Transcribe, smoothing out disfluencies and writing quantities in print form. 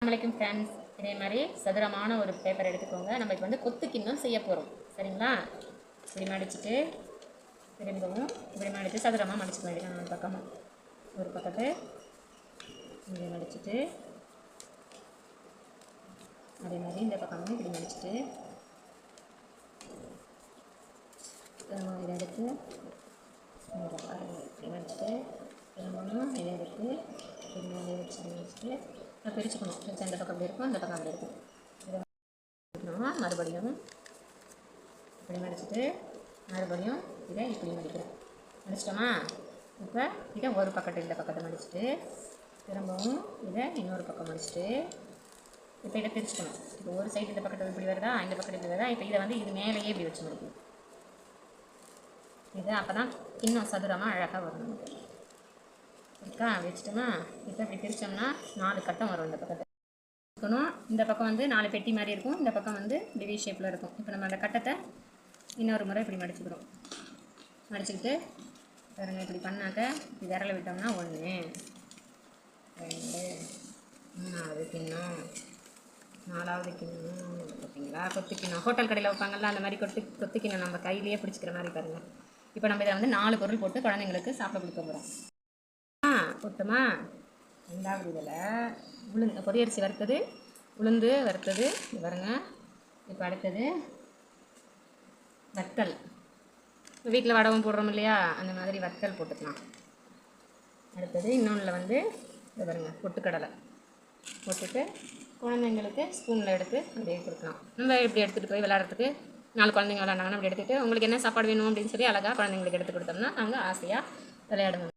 அலைக்கும் ஃப்ரெண்ட்ஸ். இதே மாதிரி சதுரமான ஒரு பேப்பர் எடுத்துக்கோங்க. நம்ம இப்போ வந்து கொத்து கிண்ணம் செய்ய போகிறோம். சரிங்களா? இப்படி மடிச்சுட்டு திரும்பவும் இப்படி மடித்து சதுரமாக மடிச்சுக்க வேண்டியது. நாலு பக்கமாக ஒரு பக்கத்தை இப்படி மடிச்சுட்டு அதே மாதிரி இந்த பக்கமும் இப்படி மடிச்சுட்டு இதை எடுத்து இப்படி மடிச்சுட்டு திரும்பவும் இதை எடுத்து திரும்ப வச்சுட்டு பிரிச்சுக்கணும். பிரிச்சு அந்த பக்கம் அப்படி இருக்கும், அந்த பக்கம் அப்படி இருக்கும். இதை மறுபடியும் இப்படி மடிச்சுட்டு மறுபடியும் இதை இப்படி மடிக்கிறோம். மடிச்சிட்டோமா? இப்போ இதை ஒரு பக்கத்தை இந்த பக்கத்தை மடிச்சுட்டு திரும்பவும் இதை இன்னொரு பக்கம் மடிச்சுட்டு இப்போ இதை பிரிச்சுக்கணும். இப்போ ஒரு சைடு இந்த பக்கத்தில் இப்படி வருதா, இந்த பக்கத்தில் இப்படி வருதா. இப்போ இதை வந்து இது மேலேயே இப்படி வச்சு முடிக்கணும். இது அப்போ தான் இன்னும் சதுரமாக அழகாக வரும் நமக்கு. இருக்கா? வச்சுட்டோமா? இப்போ இப்படி பிரித்தோம்னா 4 கட்டம் வரும். இந்த பக்கத்தை இருக்கணும். இந்த பக்கம் வந்து 4 பெட்டி மாதிரி இருக்கும், இந்த பக்கம் வந்து டிவி ஷேப்பில் இருக்கும். இப்போ நம்ம அந்த கட்டத்தை இன்னொரு முறை இப்படி மடிச்சுக்கிறோம். மடிச்சுக்கிட்டு பாருங்க, இப்படி பண்ணாக்க இப்படி விரலை விட்டோம்னா 1 2 3வது கிண்ணம், 4வது கிண்ணம். பார்த்தீங்களா? கொத்து கிண்ணம் ஹோட்டல் கடையில் வைப்பாங்கள்ல, அந்த மாதிரி கொத்து கிண்ணம் நம்ம கையிலேயே பிடிச்சிக்கிற மாதிரி பாருங்கள். இப்போ நம்ம இதை வந்து 4 பொருள் போட்டு குழந்தைங்களுக்கு சாப்பிட கொடுக்க போகிறோம். போட்டோமா? 2வது இதில் உளுந்து பொரியரிசி வறுத்தது, உளுந்து வறுத்தது பாருங்க. இப்போ அடுத்தது வத்தல். வீட்டில் வடகம் போடுறோம் இல்லையா, அந்த மாதிரி வத்தல் போட்டுக்கலாம். அடுத்தது இன்னொன்றில் வந்து இது பாருங்க, பொட்டுக்கடலை போட்டுட்டு குழந்தைங்களுக்கு ஸ்பூனில் எடுத்து அப்படியே கொடுக்கலாம். நம்ம இப்படி எடுத்துகிட்டு போய் விளையாடுறதுக்கு 4 குழந்தைங்க விளையாண்டாங்கன்னா அப்படி எடுத்துகிட்டு உங்களுக்கு என்ன சாப்பாடு வேணும் அப்படின்னு சொல்லி அழகாக குழந்தைங்களுக்கு எடுத்து கொடுத்தோம்னா அவங்க ஆசையாக விளையாடுவாங்க.